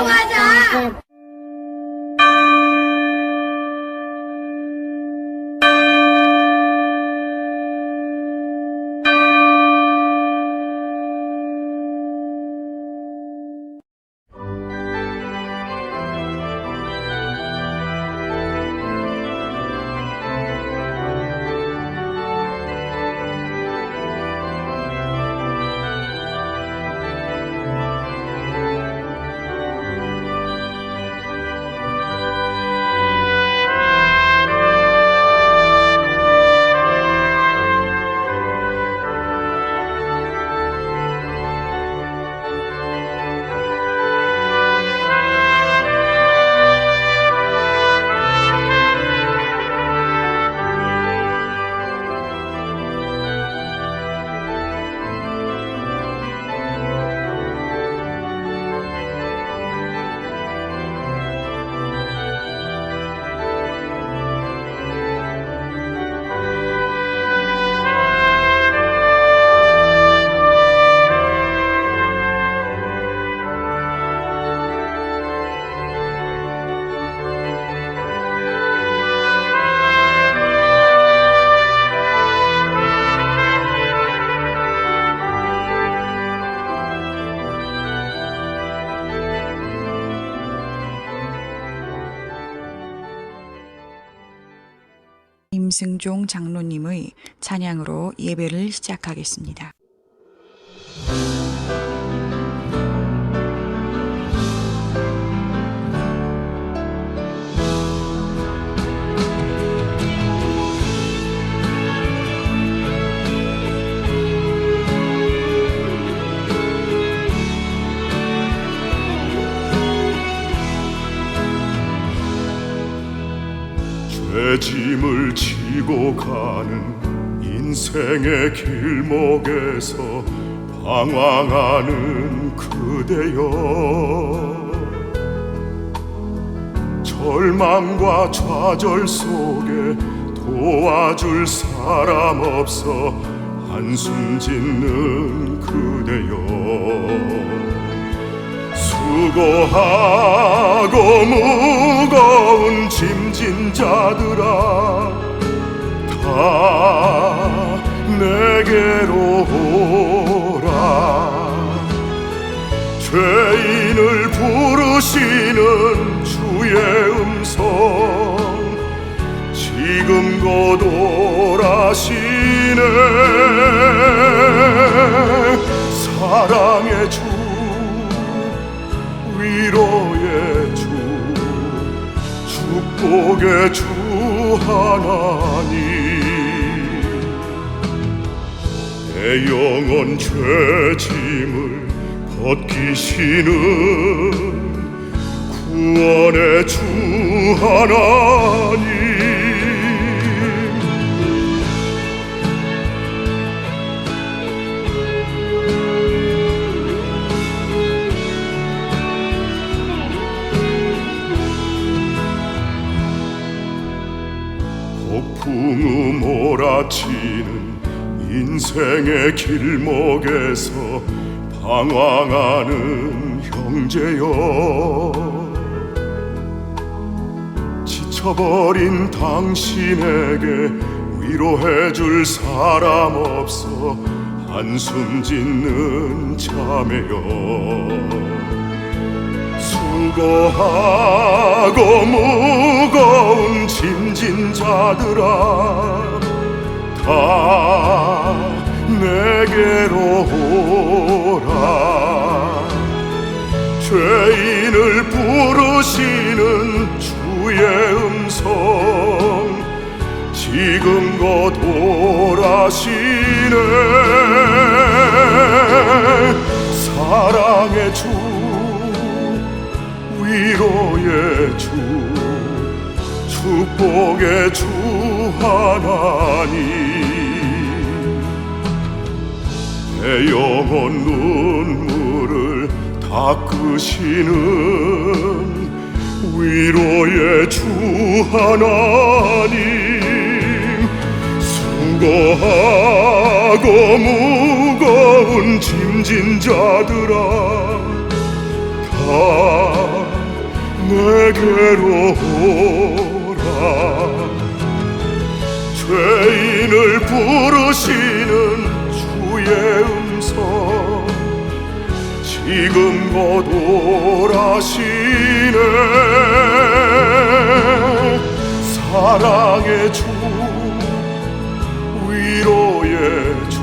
인정하자. 임승종 장로님의 찬양으로 예배를 시작하겠습니다. 죄 짐을 지고 가는 인생의 길목에서 방황하는 그대여, 절망과 좌절 속에 도와줄 사람 없어 한숨 짓는 그대여, 수고하고 무거운 짐진 자들아 다 내게로 오라. 죄인을 부르시는 주의 음성 지금 곧 오라시네. 사랑의 주, 위로의 주, 축복의 주 하나님, 내 영혼 죄짐을 벗기시는 구원의 주 하나님, 폭풍우 몰아치는 인생의 길목에서 방황하는 형제여, 지쳐버린 당신에게 위로해줄 사람 없어 한숨 짓는 자매여, 수고하고 무거운 짐진 자들아 다 내게로 오라. 죄인을 부르시는 주의 음성 지금 곧 오라시네. 사랑의 주, 위로의 주, 축복의 주 하나님, 내 영혼 눈물을 닦으시는 위로의 주 하나님, 수고하고 무거운 짐진 자들아 다 내게로 오라. 죄인을 부르시는 주의 음성 지금 곧 오라시네. 사랑의 주, 위로의 주,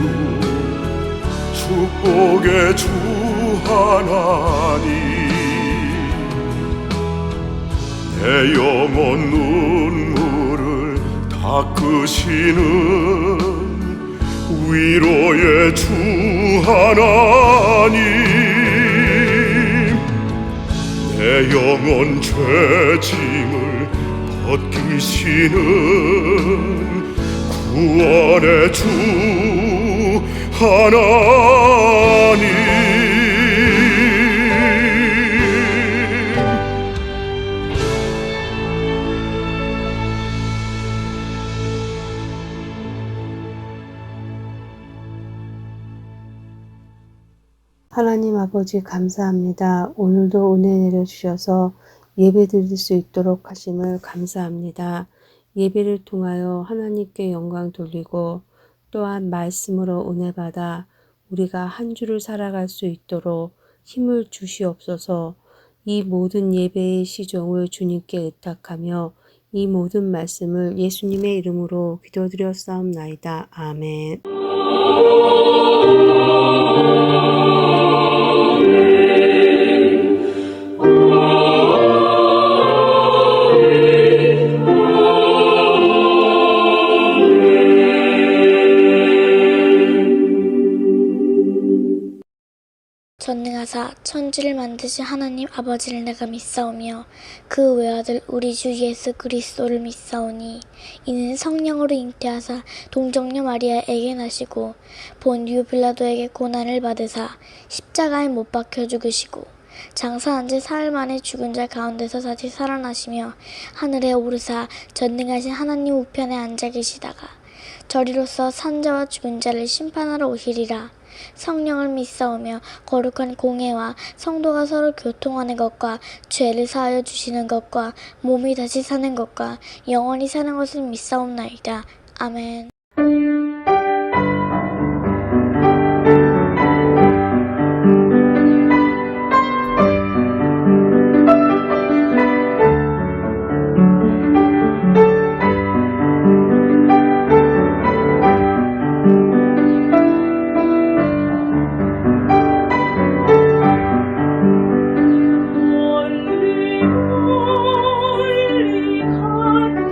축복의 주 하나님, 내 영혼 눈물을 닦으시는 위로의 주 하나님, 내 영혼 죄짐을 벗기시는 구원의 주 하나님. 하나님 아버지 감사합니다. 오늘도 은혜 내려주셔서 예배 드릴 수 있도록 하심을 감사합니다. 예배를 통하여 하나님께 영광 돌리고 또한 말씀으로 은혜 받아 우리가 한 주를 살아갈 수 있도록 힘을 주시옵소서. 이 모든 예배의 시종을 주님께 의탁하며 이 모든 말씀을 예수님의 이름으로 기도드렸사옵나이다. 아멘. 전능하사 천지를 만드신 하나님 아버지를 내가 믿사오며 그 외아들 우리 주 예수 그리스도를 믿사오니 이는 성령으로 잉태하사 동정녀 마리아에게 나시고 본디오 빌라도에게 고난을 받으사 십자가에 못 박혀 죽으시고 장사한 지 사흘 만에 죽은 자 가운데서 다시 살아나시며 하늘에 오르사 전능하신 하나님 우편에 앉아 계시다가 저리로서 산자와 죽은 자를 심판하러 오시리라. 성령을 믿사오며 거룩한 공회와 성도가 서로 교통하는 것과 죄를 사하여 주시는 것과 몸이 다시 사는 것과 영원히 사는 것을 믿사옵나이다. 아멘. 멀리 갔더니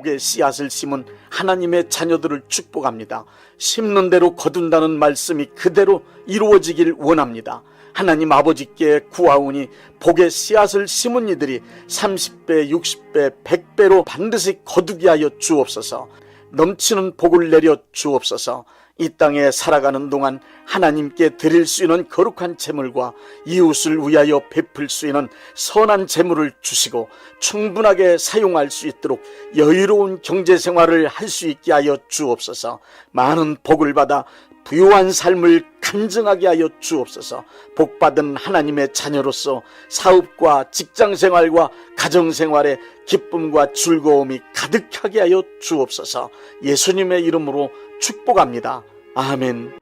복의 씨앗을 심은 하나님의 자녀들을 축복합니다. 심는 대로 거둔다는 말씀이 그대로 이루어지길 원합니다. 하나님 아버지께 구하오니 복의 씨앗을 심은 이들이 30배, 60배, 100배로 반드시 거두게 하여 주옵소서. 넘치는 복을 내려 주옵소서. 이 땅에 살아가는 동안 하나님께 드릴 수 있는 거룩한 재물과 이웃을 위하여 베풀 수 있는 선한 재물을 주시고 충분하게 사용할 수 있도록 여유로운 경제생활을 할 수 있게 하여 주옵소서. 많은 복을 받아 부유한 삶을 간증하게 하여 주옵소서. 복받은 하나님의 자녀로서 사업과 직장생활과 가정생활에 기쁨과 즐거움이 가득하게 하여 주옵소서. 예수님의 이름으로 축복합니다. 아멘.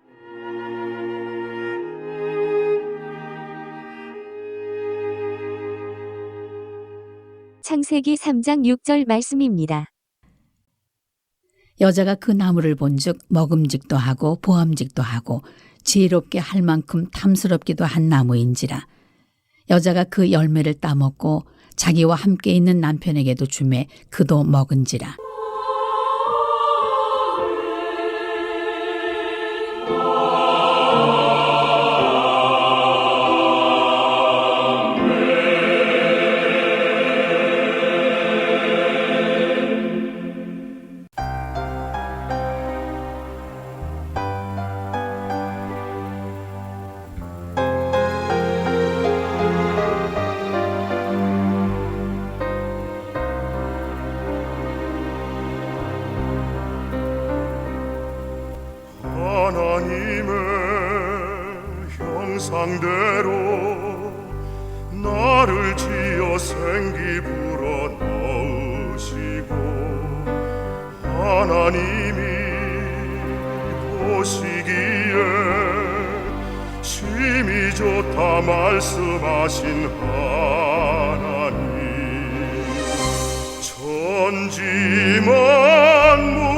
창세기 3장 6절 말씀입니다. 여자가 그 나무를 본즉 먹음직도 하고 보암직도 하고 지혜롭게 할 만큼 탐스럽기도 한 나무인지라. 여자가 그 열매를 따먹고 자기와 함께 있는 남편에게도 주매 그도 먹은지라. 하나님의 형상대로 나를 지어 생기 불어넣으시고 하나님이 보시기에 심히 좋다 말씀하신 하나님 천지 만물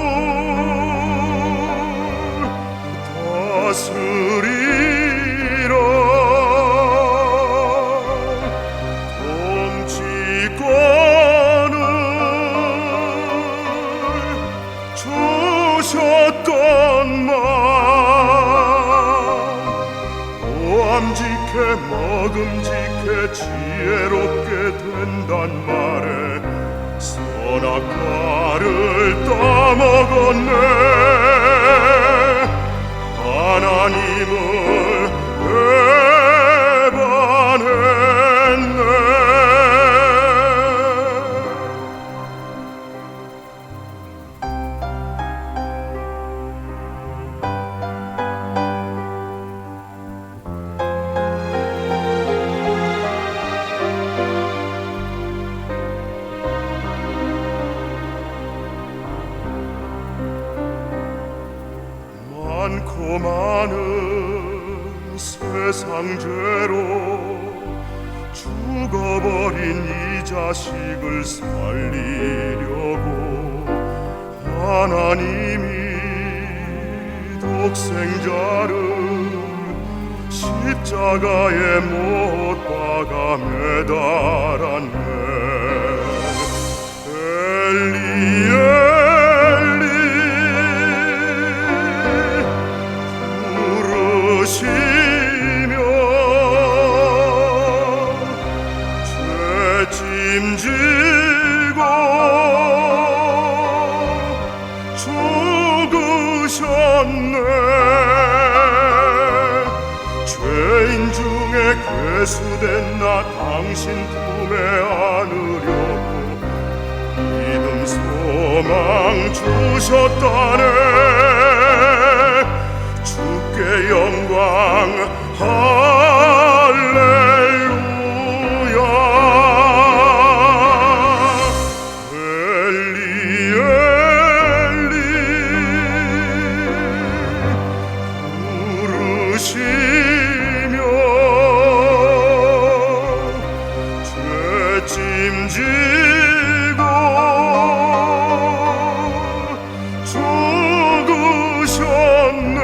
다스리라 통치권을 주셨건만 보암직해 먹음직해 지혜롭게 된단 말에 선악과를 따먹었네. 하나님을 배반했네. 많고 많은 세상 죄로 죽어버린 이 자식을 살리려고 하나님이 독생자를 십자가에 못 박아 매달았네. 부르시며 죄짐지고 죽으셨네. 죄인 중에 괴수된 나 당신 품에 안으려고 믿음 소망 주셨다네. 주께 영광 할렐루야. 엘리 엘리 부르시며 죄짐지고 죽으셨네.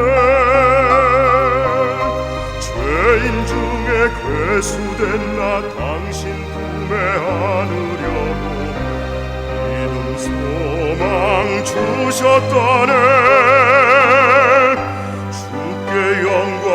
죄인 중에 괴수된 나 당신 품에 안으려고 믿음 소망 주셨다네 주께 영광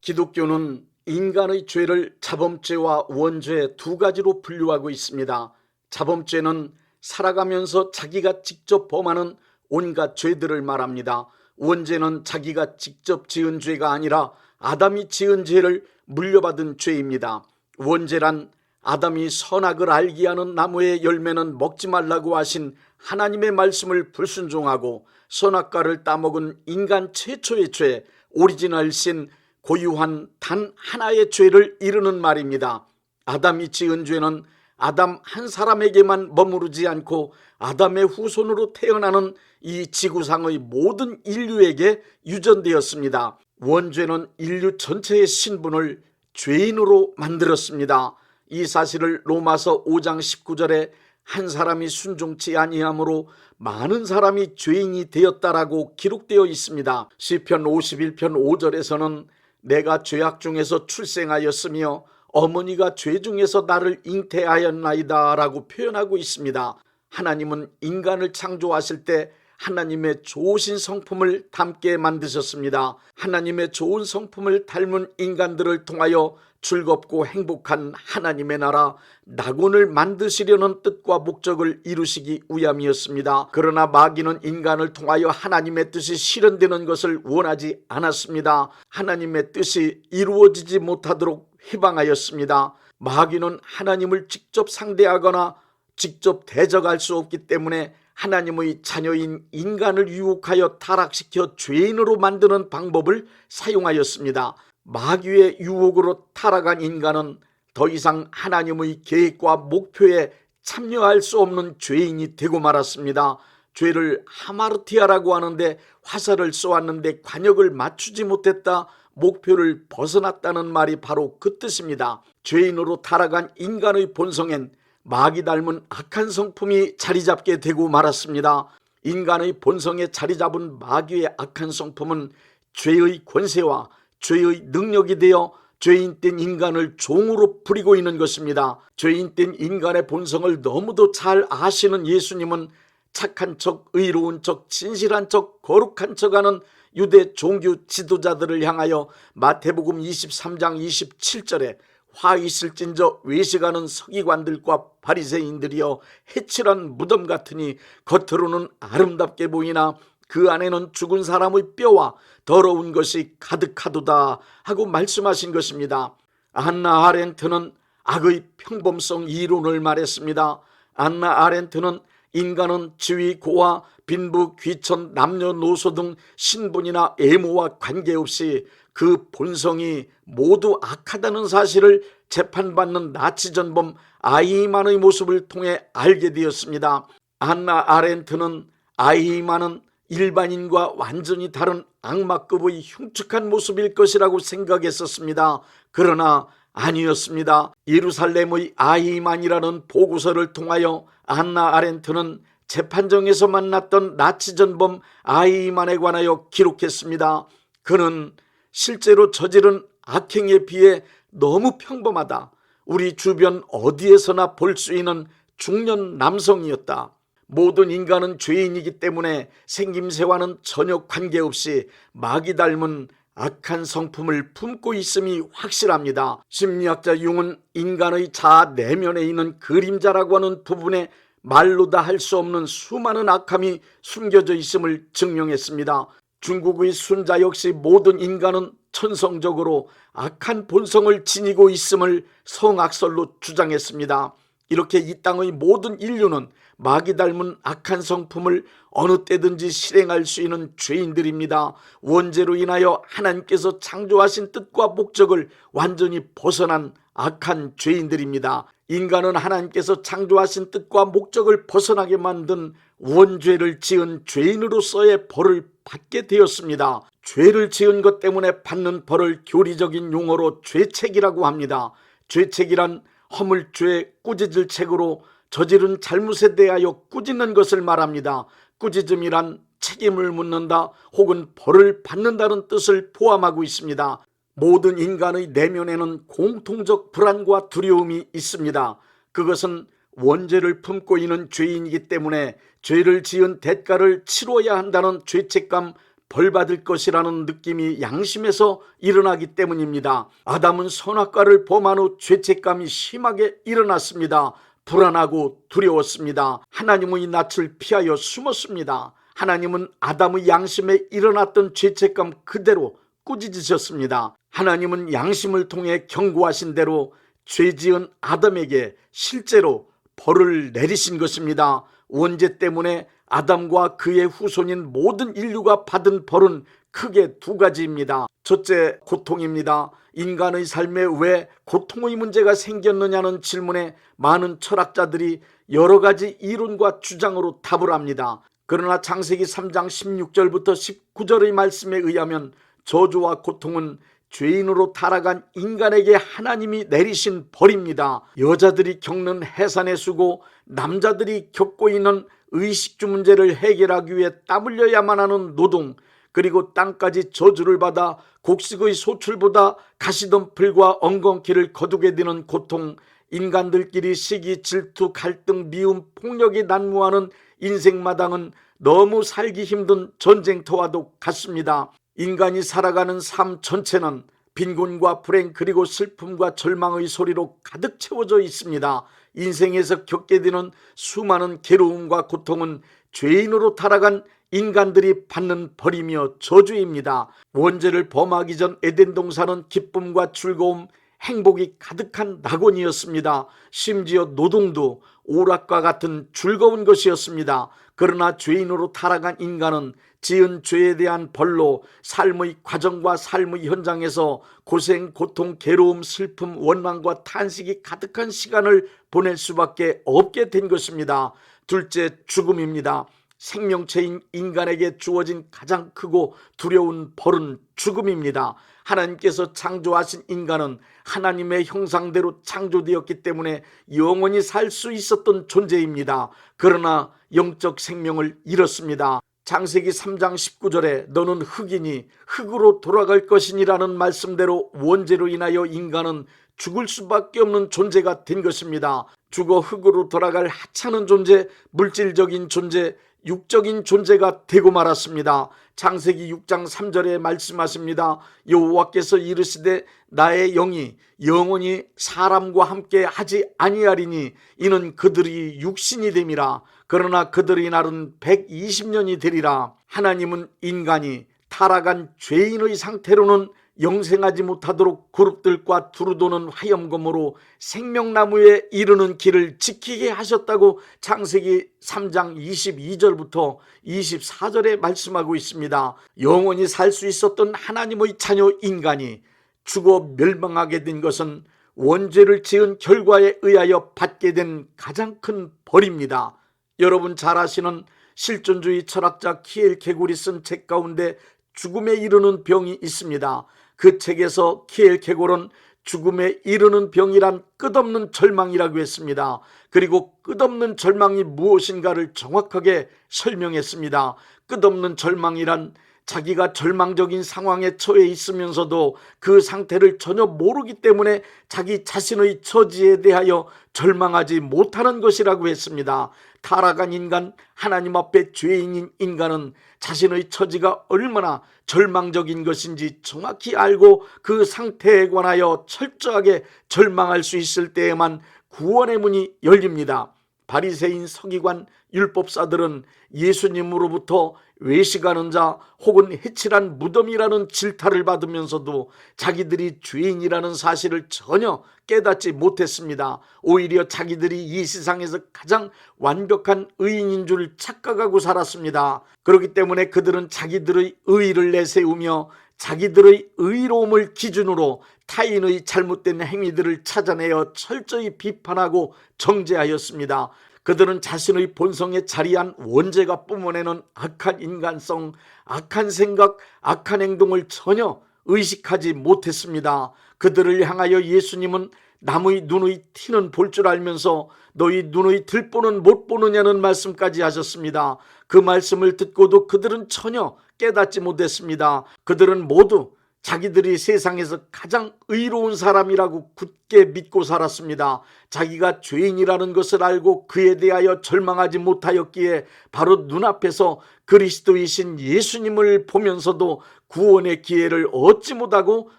기독교는 인간의 죄를 자범죄와 원죄 두 가지로 분류하고 있습니다. 자범죄는 살아가면서 자기가 직접 범하는 온갖 죄들을 말합니다. 원죄는 자기가 직접 지은 죄가 아니라 아담이 지은 죄를 물려받은 죄입니다. 원죄란 아담이 선악을 알게 하는 나무의 열매는 먹지 말라고 하신 하나님의 말씀을 불순종하고 선악과를 따먹은 인간 최초의 죄, 오리지널 신, 고유한 단 하나의 죄를 이르는 말입니다. 아담이 지은 죄는 아담 한 사람에게만 머무르지 않고 아담의 후손으로 태어나는 이 지구상의 모든 인류에게 유전되었습니다. 원죄는 인류 전체의 신분을 죄인으로 만들었습니다. 이 사실을 로마서 5장 19절에 한 사람이 순종치 아니함으로 많은 사람이 죄인이 되었다라고 기록되어 있습니다. 시편 51편 5절에서는 내가 죄악 중에서 출생하였으며 어머니가 죄 중에서 나를 잉태하였나이다 라고 표현하고 있습니다. 하나님은 인간을 창조하실 때 하나님의 좋으신 성품을 닮게 만드셨습니다. 하나님의 좋은 성품을 닮은 인간들을 통하여 즐겁고 행복한 하나님의 나라 낙원을 만드시려는 뜻과 목적을 이루시기 위함이었습니다. 그러나 마귀는 인간을 통하여 하나님의 뜻이 실현되는 것을 원하지 않았습니다. 하나님의 뜻이 이루어지지 못하도록 희망하였습니다. 마귀는 하나님을 직접 상대하거나 직접 대적할 수 없기 때문에 하나님의 자녀인 인간을 유혹하여 타락시켜 죄인으로 만드는 방법을 사용하였습니다. 마귀의 유혹으로 타락한 인간은 더 이상 하나님의 계획과 목표에 참여할 수 없는 죄인이 되고 말았습니다. 죄를 하마르티아라고 하는데 화살을 쏘았는데 관역을 맞추지 못했다, 목표를 벗어났다는 말이 바로 그 뜻입니다. 죄인으로 타락한 인간의 본성엔 마귀 닮은 악한 성품이 자리잡게 되고 말았습니다. 인간의 본성에 자리잡은 마귀의 악한 성품은 죄의 권세와 죄의 능력이 되어 죄인된 인간을 종으로 부리고 있는 것입니다. 죄인된 인간의 본성을 너무도 잘 아시는 예수님은 착한 척, 의로운 척, 진실한 척, 거룩한 척하는 유대 종교 지도자들을 향하여 마태복음 23장 27절에 화 있을진저 외식하는 서기관들과 바리새인들이여 해칠한 무덤 같으니 겉으로는 아름답게 보이나 그 안에는 죽은 사람의 뼈와 더러운 것이 가득하도다 하고 말씀하신 것입니다. 안나 아렌트는 악의 평범성 이론을 말했습니다. 안나 아렌트는 인간은 지위, 고와, 빈부, 귀천, 남녀노소 등 신분이나 애모와 관계없이 그 본성이 모두 악하다는 사실을 재판받는 나치 전범 아이히만의 모습을 통해 알게 되었습니다. 안나 아렌트는 아이히만은 일반인과 완전히 다른 악마급의 흉측한 모습일 것이라고 생각했었습니다. 그러나 아니었습니다. 예루살렘의 아이히만이라는 보고서를 통하여 안나 아렌트는 재판정에서 만났던 나치 전범 아이히만에 관하여 기록했습니다. 그는 실제로 저지른 악행에 비해 너무 평범하다. 우리 주변 어디에서나 볼 수 있는 중년 남성이었다. 모든 인간은 죄인이기 때문에 생김새와는 전혀 관계없이 마귀 닮은 악한 성품을 품고 있음이 확실합니다. 심리학자 융은 인간의 자아 내면에 있는 그림자라고 하는 부분에 말로 다 할 수 없는 수많은 악함이 숨겨져 있음을 증명했습니다. 중국의 순자 역시 모든 인간은 천성적으로 악한 본성을 지니고 있음을 성악설로 주장했습니다. 이렇게 이 땅의 모든 인류는 마귀 닮은 악한 성품을 어느 때든지 실행할 수 있는 죄인들입니다. 원죄로 인하여 하나님께서 창조하신 뜻과 목적을 완전히 벗어난 악한 죄인들입니다. 인간은 하나님께서 창조하신 뜻과 목적을 벗어나게 만든 원죄를 지은 죄인으로서의 벌을 받게 되었습니다. 죄를 지은 것 때문에 받는 벌을 교리적인 용어로 죄책이라고 합니다. 죄책이란 허물죄, 꾸짖을 책으로 저지른 잘못에 대하여 꾸짖는 것을 말합니다. 꾸짖음이란 책임을 묻는다 혹은 벌을 받는다는 뜻을 포함하고 있습니다. 모든 인간의 내면에는 공통적 불안과 두려움이 있습니다. 그것은 원죄를 품고 있는 죄인이기 때문에 죄를 지은 대가를 치러야 한다는 죄책감, 벌받을 것이라는 느낌이 양심에서 일어나기 때문입니다. 아담은 선악과를 범한 후 죄책감이 심하게 일어났습니다. 불안하고 두려웠습니다. 하나님의 낯을 피하여 숨었습니다. 하나님은 아담의 양심에 일어났던 죄책감 그대로 꾸짖으셨습니다. 하나님은 양심을 통해 경고하신 대로 죄지은 아담에게 실제로 벌을 내리신 것입니다. 원죄 때문에 아담과 그의 후손인 모든 인류가 받은 벌은 크게 두 가지입니다. 첫째, 고통입니다. 인간의 삶에 왜 고통의 문제가 생겼느냐는 질문에 많은 철학자들이 여러 가지 이론과 주장으로 답을 합니다. 그러나 창세기 3장 16절부터 19절의 말씀에 의하면 저주와 고통은 죄인으로 타락한 인간에게 하나님이 내리신 벌입니다. 여자들이 겪는 해산의 수고, 남자들이 겪고 있는 의식주 문제를 해결하기 위해 땀 흘려야만 하는 노동, 그리고 땅까지 저주를 받아 곡식의 소출보다 가시덤불과 엉겅퀴를 거두게 되는 고통, 인간들끼리 시기, 질투, 갈등, 미움, 폭력이 난무하는 인생마당은 너무 살기 힘든 전쟁터와도 같습니다. 인간이 살아가는 삶 전체는 빈곤과 불행 그리고 슬픔과 절망의 소리로 가득 채워져 있습니다. 인생에서 겪게 되는 수많은 괴로움과 고통은 죄인으로 타락한 인간들이 받는 벌이며 저주입니다. 원죄를 범하기 전 에덴 동산은 기쁨과 즐거움, 행복이 가득한 낙원이었습니다. 심지어 노동도 오락과 같은 즐거운 것이었습니다. 그러나 죄인으로 타락한 인간은 지은 죄에 대한 벌로 삶의 과정과 삶의 현장에서 고생, 고통, 괴로움, 슬픔, 원망과 탄식이 가득한 시간을 보낼 수밖에 없게 된 것입니다. 둘째, 죽음입니다. 생명체인 인간에게 주어진 가장 크고 두려운 벌은 죽음입니다. 하나님께서 창조하신 인간은 하나님의 형상대로 창조되었기 때문에 영원히 살 수 있었던 존재입니다. 그러나 영적 생명을 잃었습니다. 창세기 3장 19절에 너는 흙이니 흙으로 돌아갈 것이니라는 말씀대로 원죄로 인하여 인간은 죽을 수밖에 없는 존재가 된 것입니다. 죽어 흙으로 돌아갈 하찮은 존재, 물질적인 존재, 육적인 존재가 되고 말았습니다. 창세기 6장 3절에 말씀하십니다. 여호와께서 이르시되 나의 영이 영원히 사람과 함께 하지 아니하리니 이는 그들이 육신이 됨이라. 그러나 그들의 날은 120년이 되리라. 하나님은 인간이 타락한 죄인의 상태로는 영생하지 못하도록 그룹들과 두루도는 화염검으로 생명나무에 이르는 길을 지키게 하셨다고 창세기 3장 22절부터 24절에 말씀하고 있습니다. 영원히 살 수 있었던 하나님의 자녀 인간이 죽어 멸망하게 된 것은 원죄를 지은 결과에 의하여 받게 된 가장 큰 벌입니다. 여러분 잘 아시는 실존주의 철학자 키엘케굴이 쓴 책 가운데 죽음에 이르는 병이 있습니다. 그 책에서 키엘케굴은 죽음에 이르는 병이란 끝없는 절망이라고 했습니다. 그리고 끝없는 절망이 무엇인가를 정확하게 설명했습니다. 끝없는 절망이란 자기가 절망적인 상황에 처해 있으면서도 그 상태를 전혀 모르기 때문에 자기 자신의 처지에 대하여 절망하지 못하는 것이라고 했습니다. 타락한 인간, 하나님 앞에 죄인인 인간은 자신의 처지가 얼마나 절망적인 것인지 정확히 알고 그 상태에 관하여 철저하게 절망할 수 있을 때에만 구원의 문이 열립니다. 바리새인, 서기관, 율법사들은 예수님으로부터 외식하는 자 혹은 해칠한 무덤이라는 질타를 받으면서도 자기들이 죄인이라는 사실을 전혀 깨닫지 못했습니다. 오히려 자기들이 이 세상에서 가장 완벽한 의인인 줄 착각하고 살았습니다. 그렇기 때문에 그들은 자기들의 의의를 내세우며 자기들의 의로움을 기준으로 타인의 잘못된 행위들을 찾아내어 철저히 비판하고 정죄하였습니다. 그들은 자신의 본성에 자리한 원죄가 뿜어내는 악한 인간성, 악한 생각, 악한 행동을 전혀 의식하지 못했습니다. 그들을 향하여 예수님은 남의 눈의 티는 볼 줄 알면서 너희 눈의 들보는 못 보느냐는 말씀까지 하셨습니다. 그 말씀을 듣고도 그들은 전혀 깨닫지 못했습니다. 그들은 모두 자기들이 세상에서 가장 의로운 사람이라고 굳게 믿고 살았습니다. 자기가 죄인이라는 것을 알고 그에 대하여 절망하지 못하였기에 바로 눈앞에서 그리스도이신 예수님을 보면서도 구원의 기회를 얻지 못하고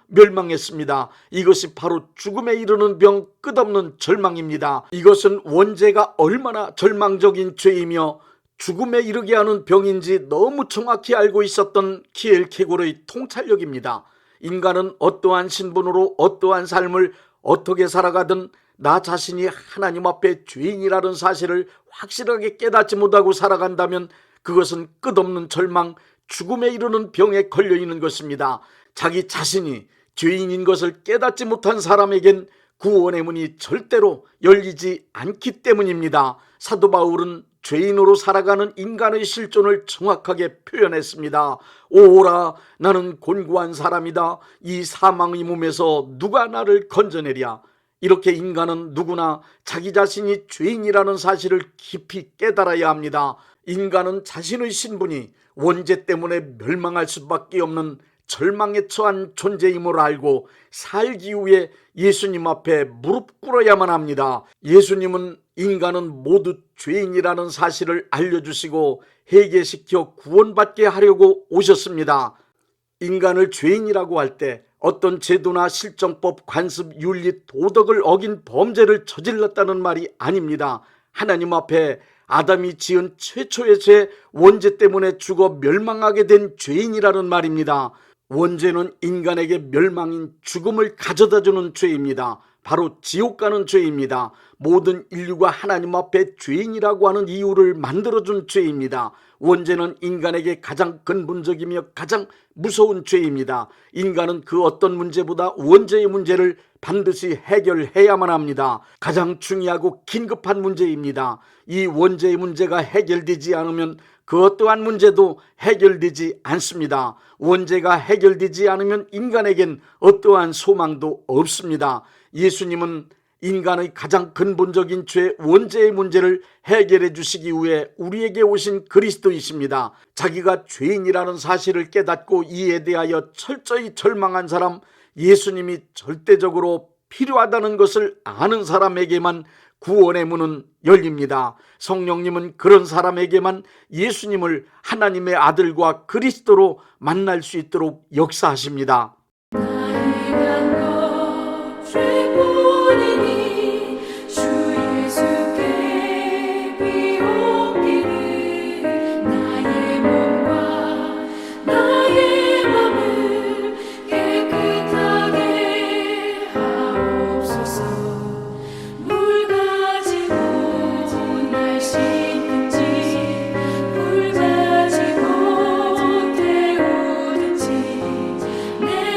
멸망했습니다. 이것이 바로 죽음에 이르는 병, 끝없는 절망입니다. 이것은 원죄가 얼마나 절망적인 죄이며 죽음에 이르게 하는 병인지 너무 정확히 알고 있었던 키엘케골의 통찰력입니다. 인간은 어떠한 신분으로 어떠한 삶을 어떻게 살아가든 나 자신이 하나님 앞에 죄인이라는 사실을 확실하게 깨닫지 못하고 살아간다면 그것은 끝없는 절망, 죽음에 이르는 병에 걸려 있는 것입니다. 자기 자신이 죄인인 것을 깨닫지 못한 사람에겐 구원의 문이 절대로 열리지 않기 때문입니다. 사도 바울은 죄인으로 살아가는 인간의 실존을 정확하게 표현했습니다. 오라, 나는 곤고한 사람이다. 이 사망의 몸에서 누가 나를 건져내랴. 이렇게 인간은 누구나 자기 자신이 죄인이라는 사실을 깊이 깨달아야 합니다. 인간은 자신의 신분이 원죄 때문에 멸망할 수밖에 없는 절망에 처한 존재임을 알고 살기 위해 예수님 앞에 무릎 꿇어야만 합니다. 예수님은 인간은 모두 죄인이라는 사실을 알려주시고 회개시켜 구원받게 하려고 오셨습니다. 인간을 죄인이라고 할 때 어떤 제도나 실정법, 관습, 윤리, 도덕을 어긴 범죄를 저질렀다는 말이 아닙니다. 하나님 앞에 아담이 지은 최초의 죄, 원죄 때문에 죽어 멸망하게 된 죄인이라는 말입니다. 원죄는 인간에게 멸망인 죽음을 가져다주는 죄입니다. 바로 지옥 가는 죄입니다. 모든 인류가 하나님 앞에 죄인이라고 하는 이유를 만들어준 죄입니다. 원죄는 인간에게 가장 근본적이며 가장 무서운 죄입니다. 인간은 그 어떤 문제보다 원죄의 문제를 반드시 해결해야만 합니다. 가장 중요하고 긴급한 문제입니다. 이 원죄의 문제가 해결되지 않으면 그 어떠한 문제도 해결되지 않습니다. 원죄가 해결되지 않으면 인간에겐 어떠한 소망도 없습니다. 예수님은 인간의 가장 근본적인 죄, 원죄의 문제를 해결해 주시기 위해 우리에게 오신 그리스도이십니다. 자기가 죄인이라는 사실을 깨닫고 이에 대하여 철저히 절망한 사람, 예수님이 절대적으로 필요하다는 것을 아는 사람에게만 구원의 문은 열립니다. 성령님은 그런 사람에게만 예수님을 하나님의 아들과 그리스도로 만날 수 있도록 역사하십니다. 내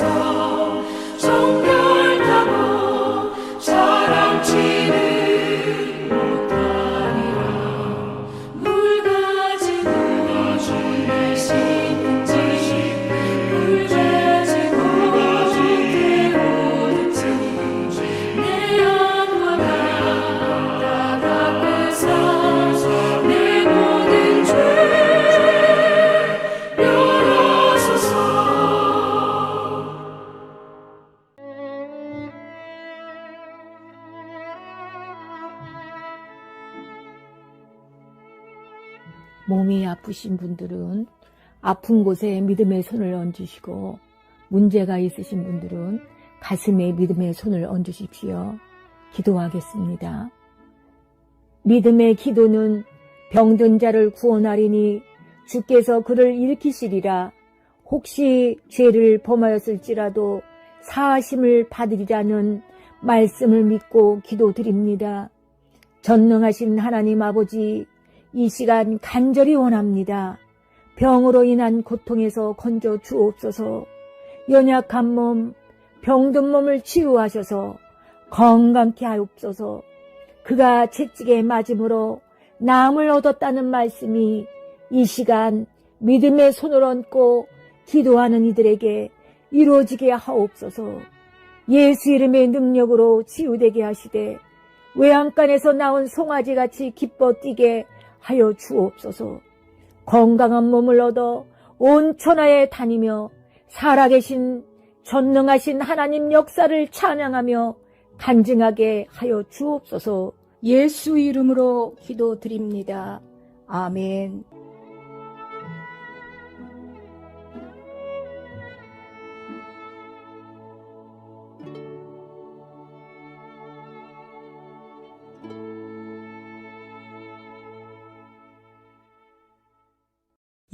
앞에서 정결 타고 자랑치는 못하리라. 물 가지고 날 씻는지 물 가지고 태우든지 내 영과 나 앞에서 내 모든 죄 열어소서. 몸이 아프신 분들은 아픈 곳에 믿음의 손을 얹으시고, 문제가 있으신 분들은 가슴에 믿음의 손을 얹으십시오. 기도하겠습니다. 믿음의 기도는 병든 자를 구원하리니 주께서 그를 일으키시리라. 혹시 죄를 범하였을지라도 사하심을 받으리라는 말씀을 믿고 기도드립니다. 전능하신 하나님 아버지, 이 시간 간절히 원합니다. 병으로 인한 고통에서 건져 주옵소서. 연약한 몸, 병든 몸을 치유하셔서 건강케 하옵소서. 그가 채찍에 맞음으로 나음을 얻었다는 말씀이 이 시간 믿음의 손을 얹고 기도하는 이들에게 이루어지게 하옵소서. 예수 이름의 능력으로 치유되게 하시되 외양간에서 나온 송아지같이 기뻐 뛰게 하여 주옵소서. 건강한 몸을 얻어 온 천하에 다니며 살아계신 전능하신 하나님 역사를 찬양하며 간증하게 하여 주옵소서. 예수 이름으로 기도드립니다. 아멘.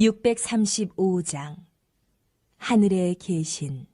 (635장) 하늘에 계신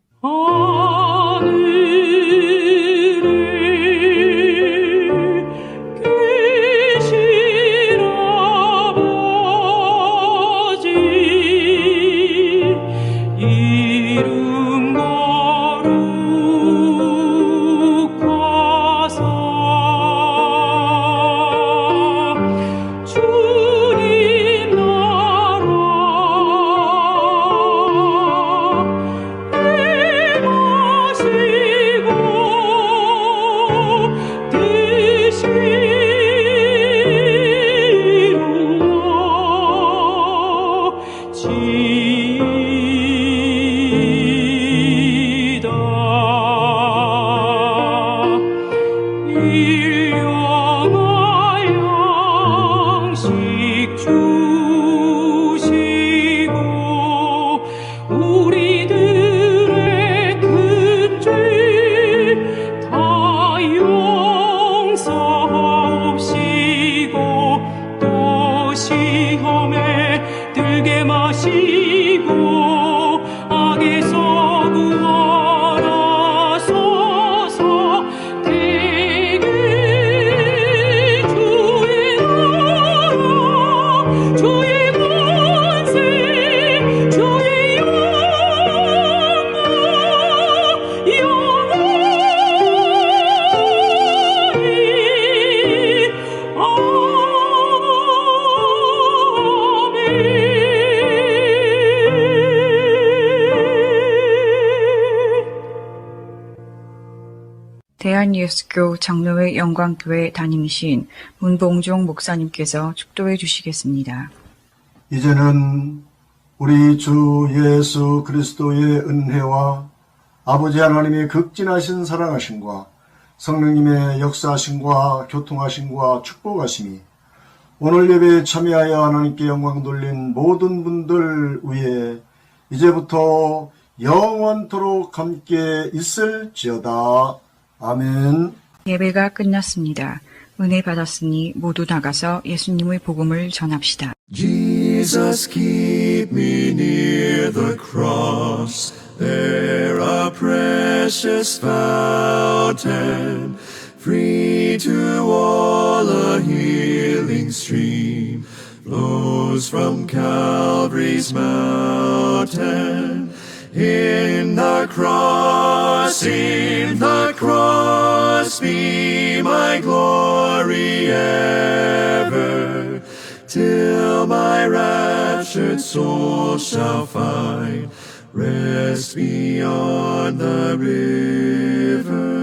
대한예수교 장로회 영광교회 담임이신 문봉종 목사님께서 축도해 주시겠습니다. 이제는 우리 주 예수 그리스도의 은혜와 아버지 하나님의 극진하신 사랑하심과 성령님의 역사하심과 교통하심과 축복하심이 오늘 예배에 참여하여 하나님께 영광 돌린 모든 분들 위에 이제부터 영원토록 함께 있을지어다. 아멘. 예배가 끝났습니다. 은혜 받았으니 모두 나가서 예수님의 복음을 전합시다. Jesus, keep me near the cross, there a precious fountain, free to all a healing stream, flows from Calvary's mountain. In the cross in the cross be my glory ever, till my raptured soul shall find rest beyond the river.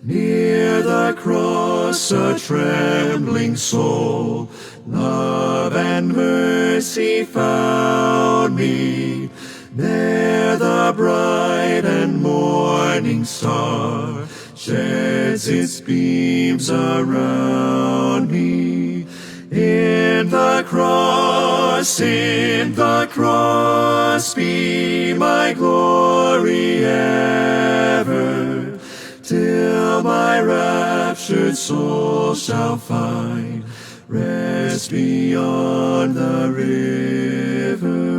Near the cross a trembling soul, love and mercy found me. There the bright and morning star sheds its beams around me. In the cross be my glory ever, till my raptured soul shall find rest beyond the river.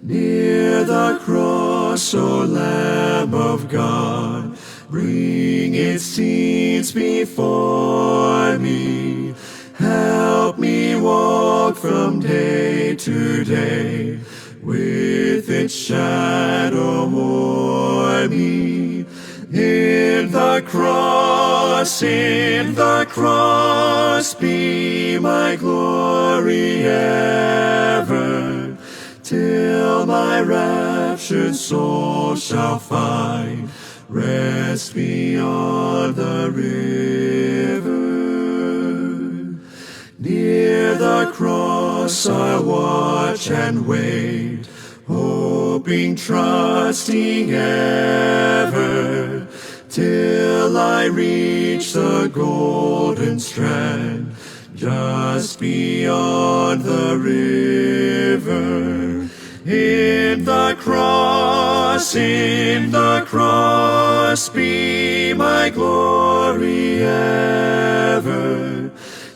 Near the cross, O Lamb of God, bring its scenes before me. Help me walk from day to day, with its shadow o'er me. In the cross be my glory ever, till my raptured soul shall find rest beyond the river. Near the cross I'll watch and wait, hoping, trusting ever, till I reach the golden strand, just beyond the river. In the cross be my glory ever,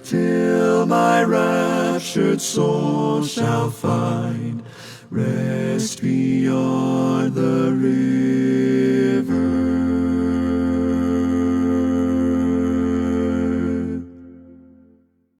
till my raptured soul shall find rest beyond the